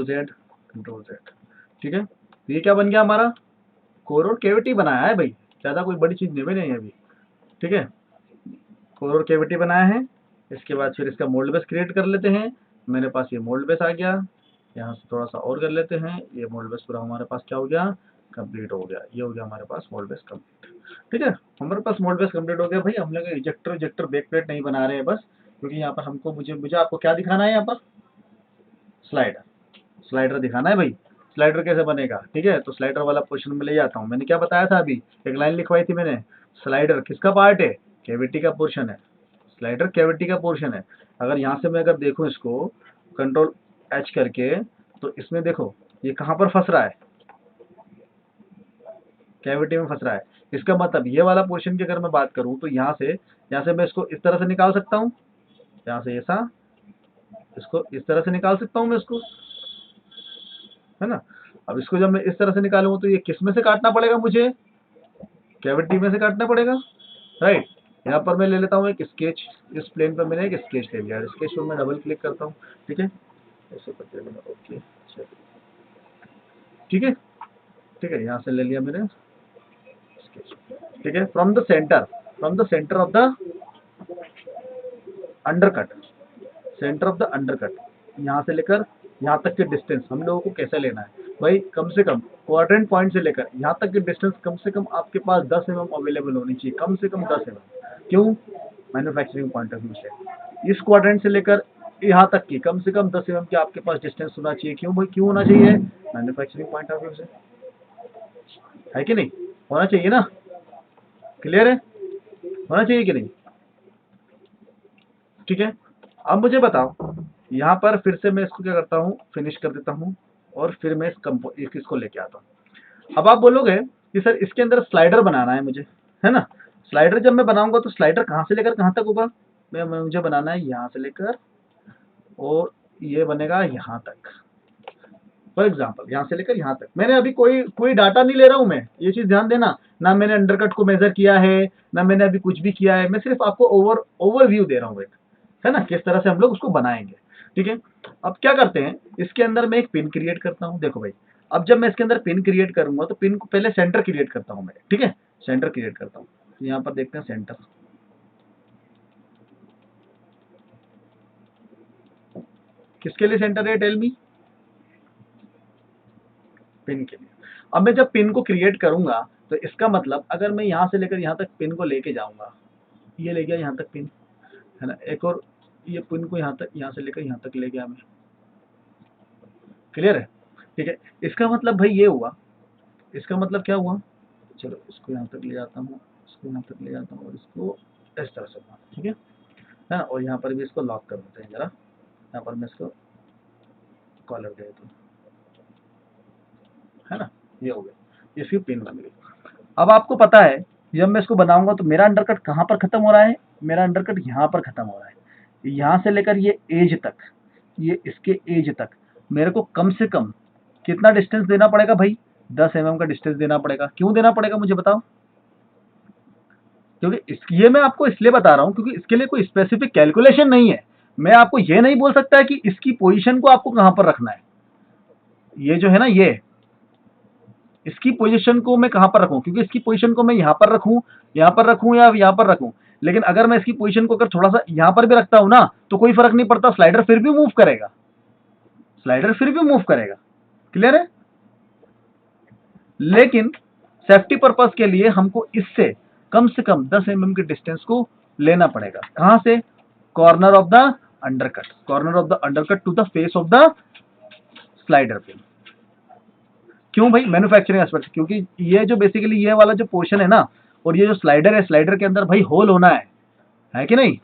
Control Z। ठीक है, तो ये क्या बन गया हमारा, कोर और कैविटी बनाया है भाई, ज़्यादा कोई बड़ी चीज़ नहीं बनी है अभी। ठीक है, कोर और कैविटी बनाया है। इसके बाद फिर इसका मोल्ड बेस क्रिएट कर लेते हैं। मेरे पास ये मोल्ड बेस आ गया, यहाँ से थोड़ा सा और कर लेते हैं। ये मोल्ड बेस पूरा हमारे पास क्या हो गया, कंप्लीट हो गया। ये हो गया हमारे पास मोल्ड बेस कंप्लीट। ठीक है, हमारे पास मोल्ड बेस कंप्लीट हो गया भाई। हम लोग इजेक्टर बैक प्लेट नहीं बना रहे हैं बस, क्योंकि यहाँ पर हमको मुझे आपको क्या दिखाना है, यहाँ पर स्लाइडर दिखाना है भाई। स्लाइडर कैसे बनेगा, ठीक है, तो स्लाइडर वाला पोर्शन में ले जाता हूँ। मैंने क्या बताया था अभी, एक लाइन लिखवाई थी मैंने, स्लाइडर किसका पार्ट है, कैविटी का पोर्शन है। स्लाइडर कैविटी का पोर्शन है। अगर यहाँ से मैं अगर देखूँ इसको कंट्रोल H करके, तो इसमें देखो ये कहाँ पर फंस रहा है, कैविटी में फंस रहा है। इसका मतलब ये वाला पोर्शन की अगर मैं बात करूँ, तो यहाँ से मैं इसको इस तरह से निकाल सकता हूँ, यहाँ से ऐसा, इसको इस तरह से निकाल सकता हूँ मैं इसको, है ना। अब इसको जब मैं इस तरह से निकालूंगा, तो ये किस में से काटना पड़ेगा मुझे, कैविटी में से काटना पड़ेगा, राइट। यहाँ पर मैं ले लेता हूँ एक स्केच, इस प्लेन पर मैंने एक स्केच ले लिया। स्केच पर मैं डबल क्लिक करता हूँ, ठीक है, ऐसे करते हैं, ओके, ठीक है, ठीक है, यहाँ से ले लिया मैंने स्केच। ठीक है, from the centre of the undercut, centre of the undercut, यहाँ से लेकर यहाँ तक के डिस्टेंस हम लोगों को कैसे लेना है भाई, कम से कम क्वाड्रेंट पॉइंट से लेकर यहाँ तक की डिस्टेंस कम से कम आपके पास 10 mm अवेलेबल होनी चाहिए, कम से कम 10 mm। क्यों, मैन्युफैक्चरिंग पॉइंट ऑफ व्यू से इस क्वाड्रेंट से लेकर यहाँ तक की कम से कम 10 mm की आपके पास डिस्टेंस होना चाहिए। क्यों भाई, क्यों होना चाहिए, मैन्युफैक्चरिंग पॉइंट ऑफ व्यू से, है कि नहीं, होना चाहिए ना, क्लियर है, होना चाहिए कि नहीं। ठीक है, अब मुझे बताओ, यहाँ पर फिर से मैं इसको क्या करता हूँ, फिनिश कर देता हूँ, और फिर मैं इसको लेके आता हूँ। अब आप बोलोगे कि सर इसके अंदर स्लाइडर बनाना है मुझे, है ना। स्लाइडर जब मैं बनाऊंगा, तो स्लाइडर कहाँ से लेकर कहाँ तक होगा, मुझे बनाना है यहाँ से लेकर, और ये बनेगा यहाँ तक। फॉर एग्जाम्पल यहाँ से लेकर यहाँ तक, मैंने अभी कोई डाटा नहीं ले रहा हूँ मैं, ये चीज ध्यान देना, ना मैंने अंडरकट को मेजर किया है, ना मैंने अभी कुछ भी किया है, मैं सिर्फ आपको ओवरव्यू दे रहा हूँ एक, है ना, किस तरह से हम लोग उसको बनाएंगे। ठीक है, अब क्या करते हैं, इसके अंदर मैं एक पिन क्रिएट करता हूँ। देखो भाई, अब जब मैं इसके अंदर पिन क्रिएट करूंगा, तो पिन को पहले सेंटर क्रिएट करता हूँ मैं, ठीक है, सेंटर क्रिएट करता हूँ। यहाँ पर देखते हैं सेंटर, किसके लिए सेंटर है, टेल मी, पिन के लिए। अब मैं जब पिन को क्रिएट करूंगा, तो इसका मतलब अगर मैं यहाँ से लेकर यहाँ तक पिन को लेके जाऊंगा, ये ले गया यहाँ तक पिन, है ना, एक और ये पिन को यहाँ तक, यहाँ से लेकर यहाँ तक ले गया मैं, क्लियर है। ठीक है, इसका मतलब भाई ये हुआ, इसका मतलब क्या हुआ, चलो इसको यहाँ तक ले जाता हूँ, इसको यहाँ तक ले जाता हूँ, और इसको इस तरह से, ठीक है ना, और यहाँ पर भी इसको लॉक कर देते हैं जरा, यहाँ पर मैं इसको कॉलर दे देता हूँ, है ना, ये हो गया, इसकी पिन बन गई। अब आपको पता है, जब मैं इसको बनाऊंगा, तो मेरा अंडरकट कहाँ पर खत्म हो रहा है, मेरा अंडरकट यहाँ पर खत्म हो रहा है, यहाँ से लेकर ये एज तक, ये इसके एज तक मेरे को कम से कम कितना डिस्टेंस देना पड़ेगा भाई, 10 mm का डिस्टेंस देना पड़ेगा। क्यों देना पड़ेगा मुझे बताओ, क्योंकि ये मैं आपको इसलिए बता रहा हूँ, क्योंकि इसके लिए कोई स्पेसिफिक कैलकुलेशन नहीं है। मैं आपको ये नहीं बोल सकता है कि इसकी पोजीशन को आपको कहाँ पर रखना है, ये जो है ना, ये इसकी पोजीशन को मैं कहां पर रखूं, क्योंकि इसकी पोजीशन को मैं यहां पर रखूं, यहां पर रखूं, या यहां पर रखूं। लेकिन अगर मैं इसकी पोजीशन को अगर थोड़ा सा यहां पर भी रखता हूं ना, तो कोई फर्क नहीं पड़ता, स्लाइडर फिर भी मूव करेगा, स्लाइडर फिर भी मूव करेगा, क्लियर है। लेकिन सेफ्टी पर्पस के लिए हमको इससे कम से कम 10 mm के डिस्टेंस को लेना पड़ेगा। कहां से, corner of the undercut, corner of the undercut to the face of the slider pin. क्यों भाई, मैन्युफैक्चरिंग एस्पेक्ट, क्योंकि ये जो बेसिकली ये वाला जो पोर्शन है ना, और ये जो स्लाइडर है, स्लाइडर के अंदर भाई होल होना है कि नहीं,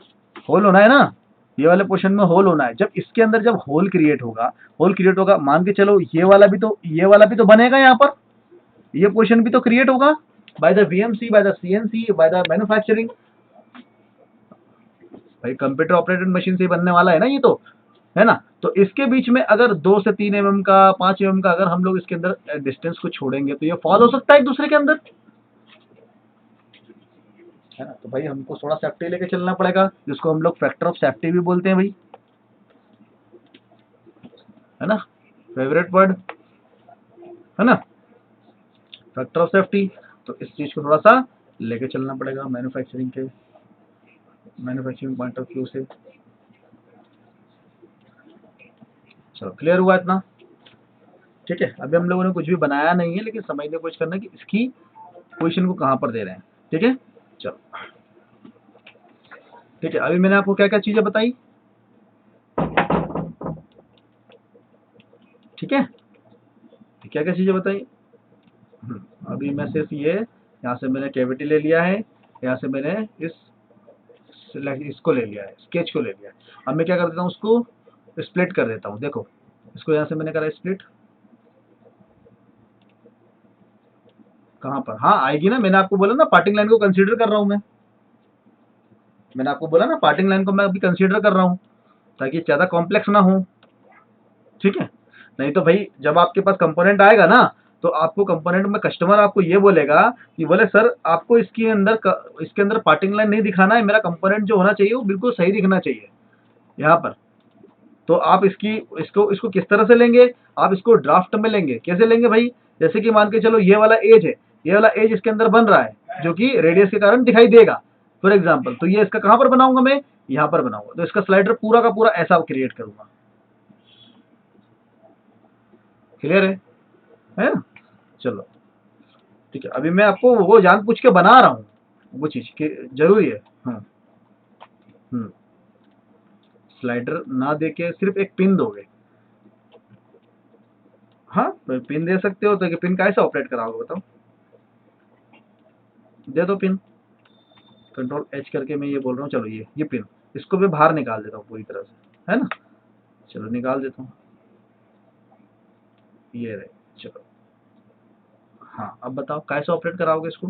होल होना है ना, ये वाले पोर्शन में होल होना है। जब इसके अंदर जब होल क्रिएट होगा, मान के चलो ये वाला भी तो बनेगा, यहाँ पर ये पोर्शन भी तो क्रिएट होगा by the VMC, by the CNC, by the manufacturing, भाई कंप्यूटर ऑपरेटेड मशीन से ही बनने वाला है ना ये तो, है ना। तो इसके बीच में अगर 2 से 3 mm का, 5 mm का अगर हम लोग इसके अंदर डिस्टेंस को छोड़ेंगे, तो ये फॉल हो सकता है एक दूसरे के अंदर, है ना। तो भाई हमको थोड़ा सेफ्टी लेके चलना पड़ेगा, जिसको हम लोग फैक्टर ऑफ सेफ्टी भी बोलते हैं भाई, है ना। फेवरेट वर्ड, है ना, फैक्टर ऑफ सेफ्टी। तो इस चीज को थोड़ा सा लेके चलना पड़ेगा मैन्युफैक्चरिंग पॉइंट ऑफ व्यू से। चलो क्लियर हुआ इतना? ठीक है, अभी हम लोगों ने कुछ भी बनाया नहीं है, लेकिन समझने की कोशिश करना कि इसकी पोजीशन को कहाँ पर दे रहे हैं। ठीक है, चलो ठीक है, अभी मैंने आपको क्या क्या चीजें बताई। ठीक है, तो क्या क्या चीजें बताई। अभी मैं सिर्फ ये यहाँ से मैंने कैविटी ले लिया है, यहाँ से मैंने इसको ले लिया है, स्केच को ले लिया है। अब मैं क्या कर देता हूँ, उसको स्प्लिट कर देता हूँ। देखो इसको यहाँ से मैंने करा स्प्लिट, कहाँ पर, हाँ आएगी ना, मैंने आपको बोला ना पार्टिंग लाइन को कंसीडर कर रहा हूँ मैं। मैंने आपको बोला ना पार्टिंग लाइन को मैं अभी कंसीडर कर रहा हूँ, ताकि ज्यादा कॉम्प्लेक्स ना हो। ठीक है, नहीं तो भाई जब आपके पास कंपोनेंट आएगा ना, तो आपको कंपोनेंट में कस्टमर आपको ये बोलेगा कि बोले सर आपको इसके अंदर पार्टिंग लाइन नहीं दिखाना है, मेरा कंपोनेंट जो होना चाहिए वो बिल्कुल सही दिखना चाहिए यहाँ पर। तो आप इसको किस तरह से लेंगे, आप इसको ड्राफ्ट में लेंगे। कैसे लेंगे भाई, जैसे कि मान के चलो ये वाला एज है, ये वाला एज इसके अंदर बन रहा है जो कि रेडियस के कारण दिखाई देगा फॉर एग्जाम्पल। तो ये इसका कहां पर बनाऊंगा मैं, यहाँ पर बनाऊंगा। तो इसका स्लाइडर पूरा का पूरा ऐसा क्रिएट करूंगा। क्लियर है ना? चलो ठीक है, अभी मैं आपको वो जान पूछ के बना रहा हूँ, वो चीज कि जरूरी है। हाँ, हम्म, स्लाइडर ना देके सिर्फ एक पिन दोगे। हाँ पिन दे सकते हो, तो पिन कैसे ऑपरेट कराओगे बताओ। दे दो पिन, कंट्रोल एच करके मैं ये बोल रहा हूँ। चलो ये पिन, इसको मैं बाहर निकाल देता हूँ पूरी तरह से, है ना। चलो निकाल देता हूँ, ये रहे। चलो हाँ, अब बताओ कैसे ऑपरेट कराओगे इसको।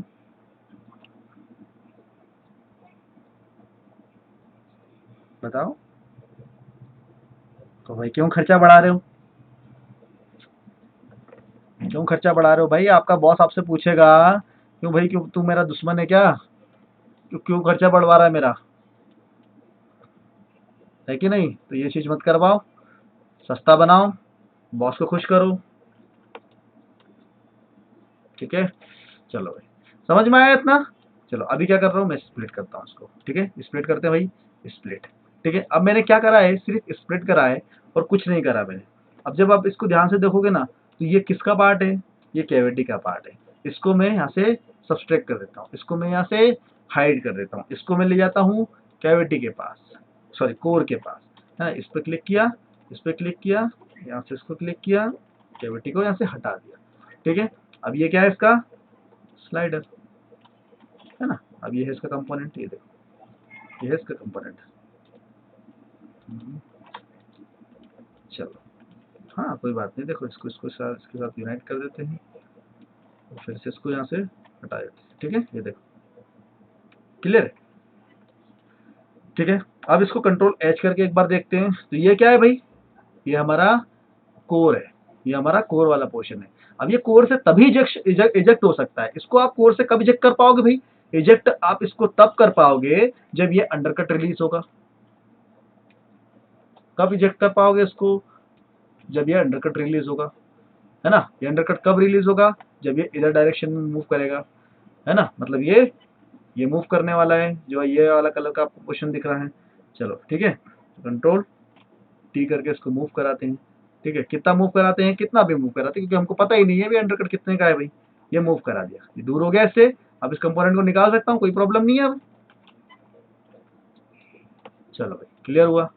बताओ तो भाई, क्यों खर्चा बढ़ा रहे हो, क्यों खर्चा बढ़ा रहे हो भाई। आपका बॉस आपसे पूछेगा क्यों भाई, क्यों तू मेरा दुश्मन है क्या, क्यों क्यों खर्चा बढ़वा रहा है मेरा, है कि नहीं। तो ये चीज मत करवाओ, सस्ता बनाओ, बॉस को खुश करो। ठीक है, चलो भाई समझ में आया इतना। चलो अभी क्या कर रहा हूँ मैं, स्प्लिट करता हूँ इसको। ठीक है, स्प्लिट करते हैं भाई, स्प्लिट। ठीक है, अब मैंने क्या करा है, सिर्फ स्प्लिट करा है और कुछ नहीं करा मैंने। अब जब आप इसको ध्यान से देखोगे ना, तो ये किसका पार्ट है, ये कैविटी का पार्ट है। इसको मैं यहाँ से सब्सट्रैक्ट कर देता हूँ, इसको मैं यहाँ से हाइड कर देता हूँ, इसको मैं ले जाता हूँ कैविटी के पास, सॉरी कोर के पास, है ना। इस पर क्लिक किया, इस पर क्लिक किया, यहाँ से इसको क्लिक किया, कैविटी को यहाँ से हटा दिया। ठीक है, अब ये क्या है, इसका स्लाइडर, है ना। अब ये है इसका कंपोनेंट, ये देखो ये है इसका कंपोनेंट। चलो हाँ कोई बात नहीं, देखो इसके साथ यूनाइट कर देते हैं और फिर से इसको यहाँ से हटा देते हैं। ठीक है, ये देखो क्लियर है। ठीक है, अब इसको कंट्रोल एच करके एक बार देखते हैं। तो ये क्या है भाई, ये हमारा कोर है, ये हमारा कोर वाला पोर्शन है। अब ये कोर से तभी इजेक्ट हो सकता है। इसको आप कोर से कब इजेक्ट कर पाओगे भाई, इजेक्ट आप इसको तब कर पाओगे जब ये अंडरकट रिलीज होगा। कब इजेक्ट कर पाओगे इसको, जब ये अंडरकट रिलीज होगा, है ना। ये अंडरकट कब रिलीज होगा, जब ये इधर डायरेक्शन में मूव करेगा, है ना। मतलब ये मूव करने वाला है, जो ये वाला कलर का आपको क्वेश्चन दिख रहा है। चलो ठीक है, कंट्रोल टी करके इसको मूव कराते हैं। ठीक है, कितना मूव कराते हैं, कितना भी मूव कराते हैं, क्योंकि हमको पता ही नहीं है भी अंडरकट कितने का है भाई। ये मूव करा दिया, ये दूर हो गया इससे। अब इस कंपोनेंट को निकाल सकता हूँ, कोई प्रॉब्लम नहीं है अब। चलो भाई क्लियर हुआ।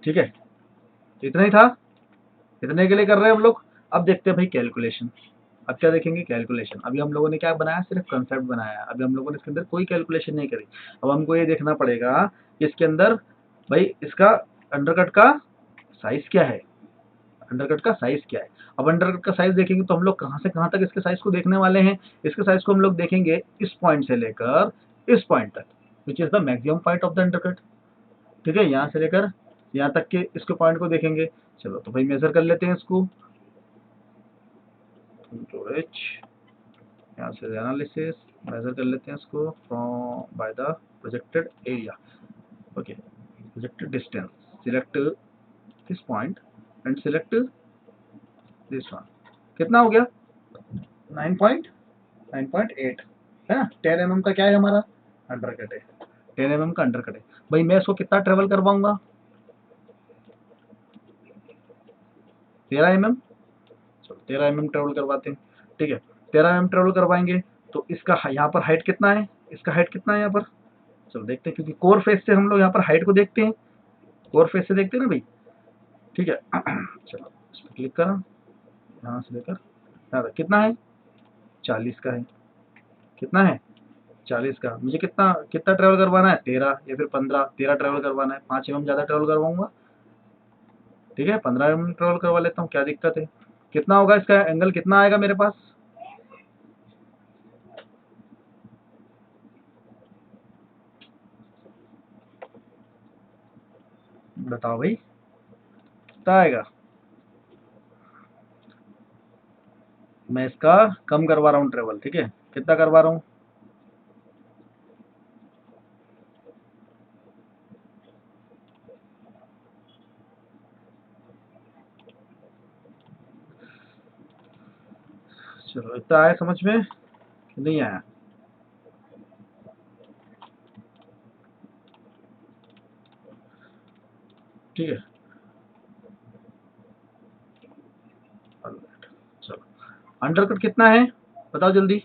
ठीक है, इतना ही था, इतने के लिए कर रहे हैं हम लोग। अब देखते हैं भाई कैलकुलेशन। अब क्या देखेंगे, कैलकुलेशन। अभी हम लोगों ने क्या बनाया, सिर्फ कंसेप्ट बनाया। अभी हम लोगों ने इसके अंदर कोई कैलकुलेशन नहीं करी। अब हमको ये देखना पड़ेगा कि इसके अंदर भाई इसका अंडरकट का साइज क्या है, अंडरकट का साइज क्या है। अब अंडरकट का साइज देखेंगे तो हम लोग कहाँ से कहाँ तक इसके साइज को देखने वाले हैं। इसके साइज को हम लोग देखेंगे इस पॉइंट से लेकर इस पॉइंट तक, which is the maximum point of the undercut. ठीक है, यहाँ से लेकर यहाँ तक के इसके पॉइंट को देखेंगे। चलो तो भाई मेजर कर लेते हैं इसको, कंट्रोल एच, यहाँ से एनालिसिस, मेजर कर लेते हैं इसको from by the projected area. Okay, projected distance select this point and select this one. कितना हो गया? 9.8 है ना। 10 mm का क्या है हमारा? अंडर कट है। 10 mm का अंडर कट है। भाई मैं इसको कितना ट्रेवल करवाऊंगा? 13 mm। चलो 13 mm ट्रेवल करवाते हैं। ठीक है, 13 mm ट्रेवल करवाएंगे तो इसका यहाँ पर हाइट कितना है? इसका हाइट कितना है यहाँ पर? चलो देखते हैं, क्योंकि कोर फेस से हम लोग यहाँ पर हाइट को देखते हैं, कोर फेस से देखते हैं ना भाई। ठीक है चलो इस पर क्लिक करा, यहाँ से लेकर यहाँ तक कितना है? 40 का है। कितना है? 40 का। मुझे कितना कितना ट्रेवल करवाना है? 13 या फिर 15। 13 ट्रेवल करवाना है, 5 mm ज़्यादा ट्रेवल करवाऊंगा। ठीक है, 15 mm ट्रेवल करवा लेता हूँ, क्या दिक्कत है? कितना होगा इसका एंगल, कितना आएगा मेरे पास? बताओ भाई, कितना आएगा? मैं इसका कम करवा रहा हूँ ट्रेवल। ठीक है, कितना करवा रहा हूँ? चलो इतना आया समझ में कि नहीं आया? ठीक है, चलो अंडरकट कितना है बताओ जल्दी।